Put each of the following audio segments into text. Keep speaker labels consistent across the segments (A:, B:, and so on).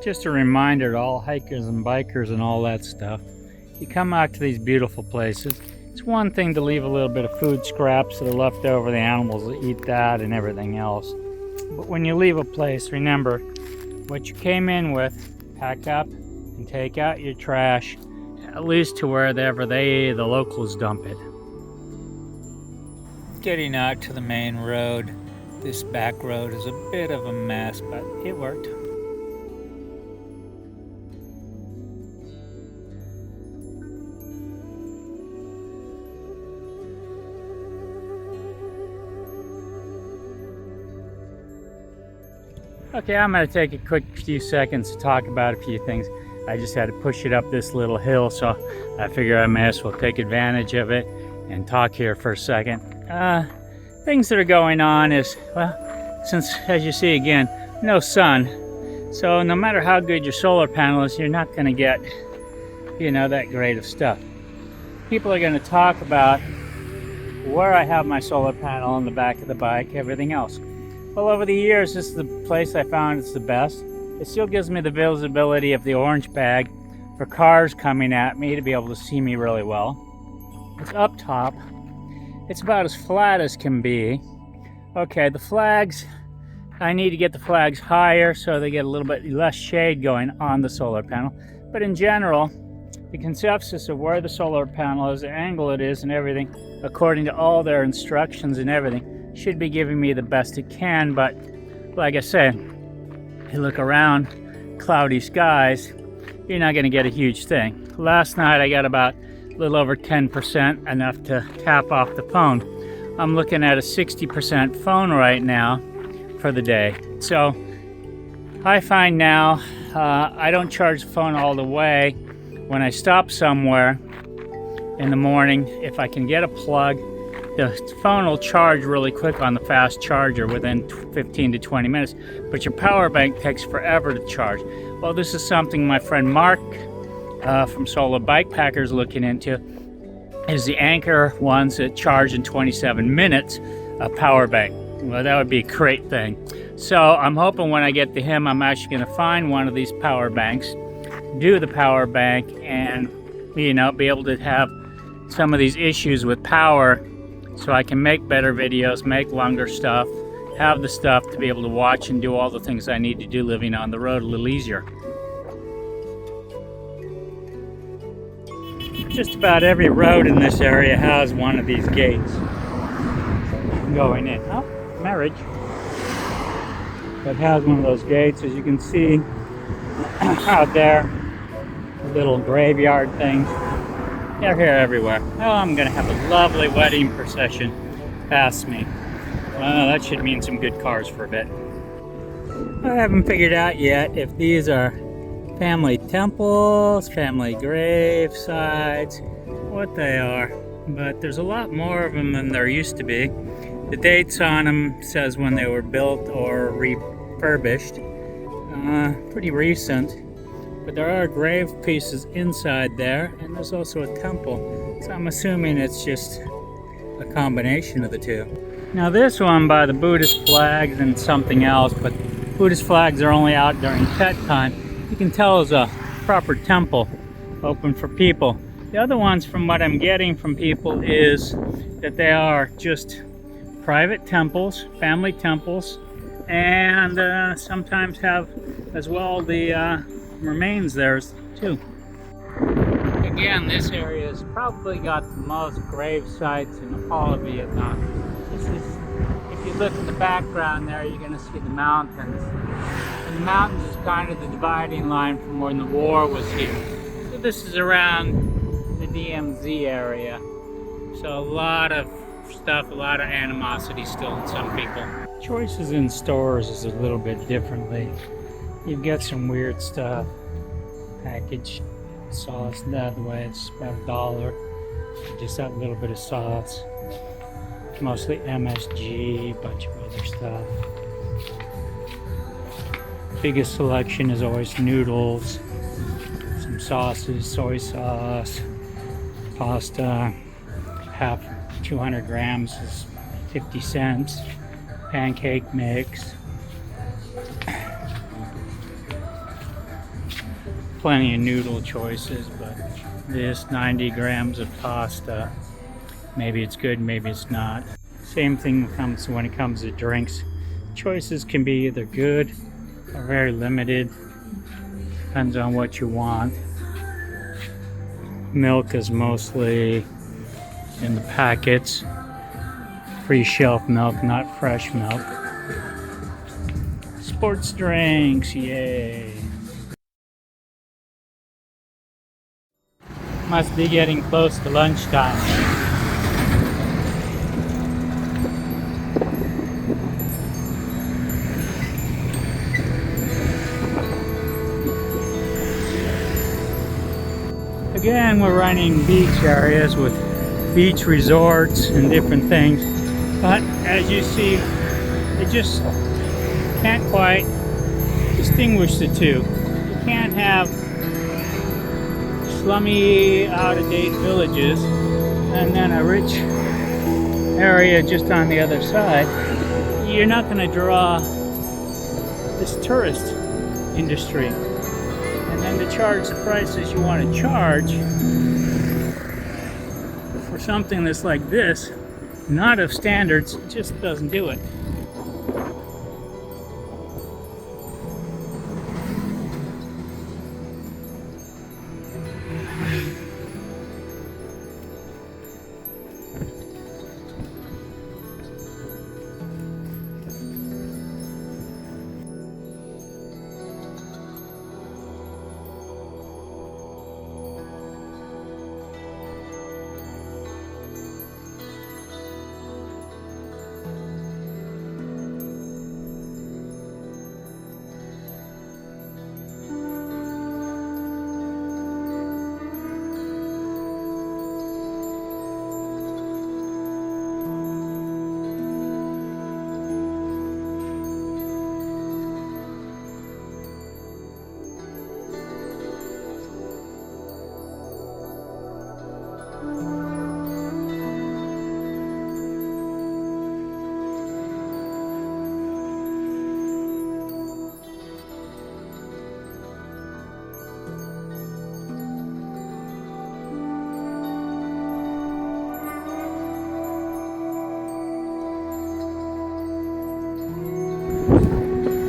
A: Just a reminder to all hikers and bikers and all that stuff. You come out to these beautiful places. It's one thing to leave a little bit of food scraps that are left over. The animals will eat that and everything else. But when you leave a place, remember what you came in with. Pack up and take out your trash, at least to wherever the locals dump it. Getting out to the main road. This back road is a bit of a mess, but it worked. Okay, I'm going to take a quick few seconds to talk about a few things. I just had to push it up this little hill, so I figure I may as well take advantage of it and talk here for a second. Things that are going on is, well, since, as you see again, no sun. So no matter how good your solar panel is, you're not going to get, that great of stuff. People are going to talk about where I have my solar panel on the back of the bike, everything else. Well, over the years, this is the place I found it's the best. It still gives me the visibility of the orange bag for cars coming at me to be able to see me really well. It's up top. It's about as flat as can be. Okay, the flags, I need to get the flags higher so they get a little bit less shade going on the solar panel. But in general, the consensus of where the solar panel is, the angle it is and everything, according to all their instructions and everything, should be giving me the best it can. But like I said, you look around, cloudy skies, you're not going to get a huge thing. Last night I got about a little over 10%, enough to tap off the phone. I'm looking at a 60% phone right now for the day. So I find now I don't charge the phone all the way. When I stop somewhere in the morning, if I can get a plug, the phone will charge really quick on the fast charger within 15 to 20 minutes, but your power bank takes forever to charge. Well, this is something my friend Mark from Solar Bikepacker is looking into, is the Anchor ones that charge in 27 minutes a power bank. Well, that would be a great thing. So I'm hoping when I get to him, I'm actually going to find one of these power banks, do the power bank, and be able to have some of these issues with power, so I can make better videos, make longer stuff, have the stuff to be able to watch and do all the things I need to do living on the road a little easier. Just about every road in this area has one of these gates going in. Oh, marriage. It has one of those gates, as you can see out there, little graveyard things. They're here everywhere. Oh, I'm going to have a lovely wedding procession past me. That should mean some good cars for a bit. I haven't figured out yet if these are family temples, family grave sites, what they are. But there's a lot more of them than there used to be. The dates on them says when they were built or refurbished. Pretty recent. But there are grave pieces inside there, and there's also a temple. So I'm assuming it's just a combination of the two. Now this one by the Buddhist flags and something else, but Buddhist flags are only out during Tet time. You can tell it's a proper temple open for people. The other ones, from what I'm getting from people, is that they are just private temples, family temples, and sometimes have as well the remains there too. Again, this area has probably got the most grave sites in all of Vietnam. If you look in the background there, you're going to see the mountains. And the mountains is kind of the dividing line from when the war was here. So this is around the DMZ area. So a lot of stuff, a lot of animosity still in some people. Choices in stores is a little bit differently. You've got some weird stuff. Packaged sauce that way, it's about $1. Just that little bit of sauce. Mostly MSG, a bunch of other stuff. Biggest selection is always noodles, some sauces, soy sauce, pasta. Half 200 grams is 50 cents. Pancake mix. plenty of noodle choices, but this 90 grams of pasta, maybe it's good, maybe it's not. Same thing comes when it comes to drinks. Choices can be either good or very limited. Depends on what you want. Milk is mostly in the packets. Pre-shelf milk, not fresh milk. Sports drinks, yay. Must be getting close to lunchtime. Again, we're running beach areas with beach resorts and different things, but as you see, it just can't quite distinguish the two. You can't have slummy, out-of-date villages and then a rich area just on the other side. You're not going to draw this tourist industry. And then to charge the prices you want to charge for something that's like this, not of standards, it just doesn't do it.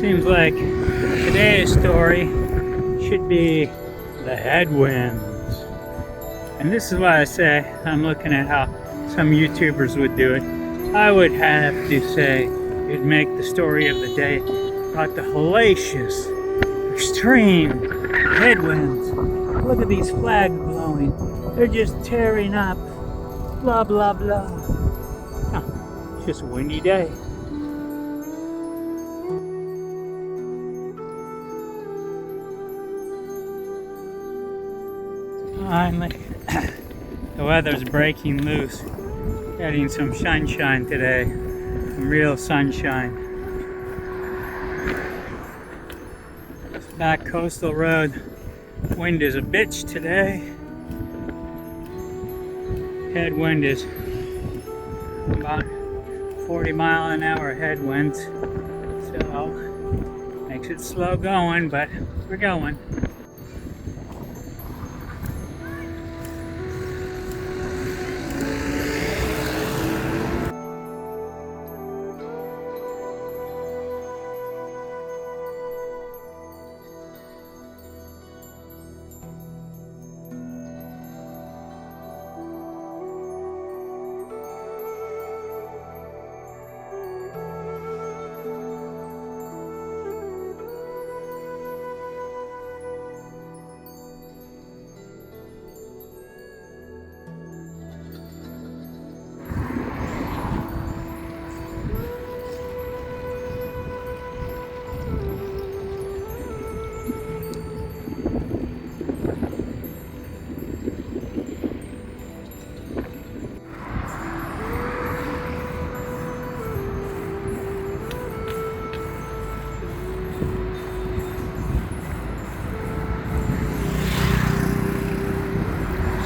A: Seems like today's story should be the headwinds. And this is why I say I'm looking at how some YouTubers would do it. I would have to say you'd make the story of the day about the hellacious, extreme headwinds. Look at these flags blowing. They're just tearing up. Blah, blah, blah. Oh, it's just a windy day. Finally, the weather's breaking loose. Getting some sunshine today. Some real sunshine. This back coastal road. Wind is a bitch today. Headwind is about 40-mile-an-hour headwinds. So, makes it slow going, but we're going.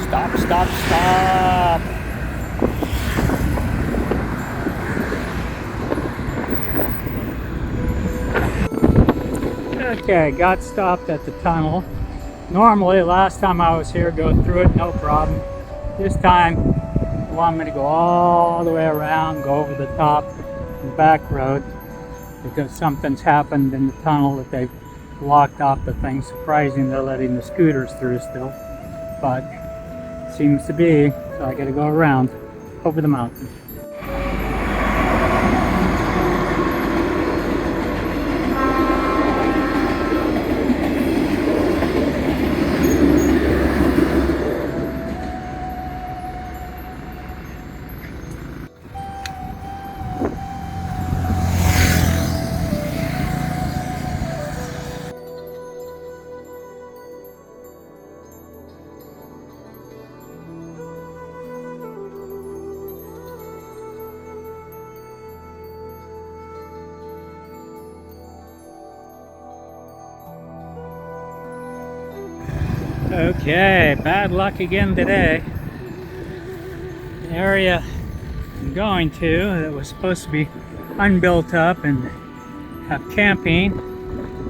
A: Stop, stop, stop. Okay, got stopped at the tunnel. Normally, last time I was here, go through it, no problem. This time, they want me to go all the way around, go over the top, the back road, because something's happened in the tunnel that they've blocked off the thing. Surprising they're letting the scooters through still, but seems to be, so I gotta go around over the mountain. Okay, bad luck again today. The area I'm going to that was supposed to be unbuilt up and have camping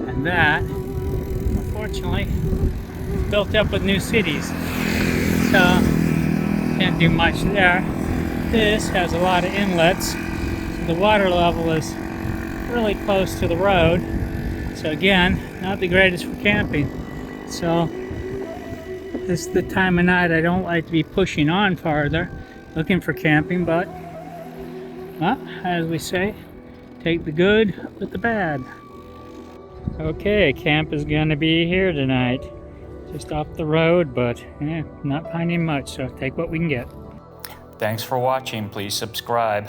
A: and that, unfortunately, is built up with new cities. So, can't do much there. This has a lot of inlets, so the water level is really close to the road. So again, not the greatest for camping. So, this is the time of night I don't like to be pushing on farther, looking for camping, but, well, as we say, take the good with the bad. Okay, camp is going to be here tonight. Just off the road, but not finding much, so take what we can get.
B: Thanks for watching. Please subscribe.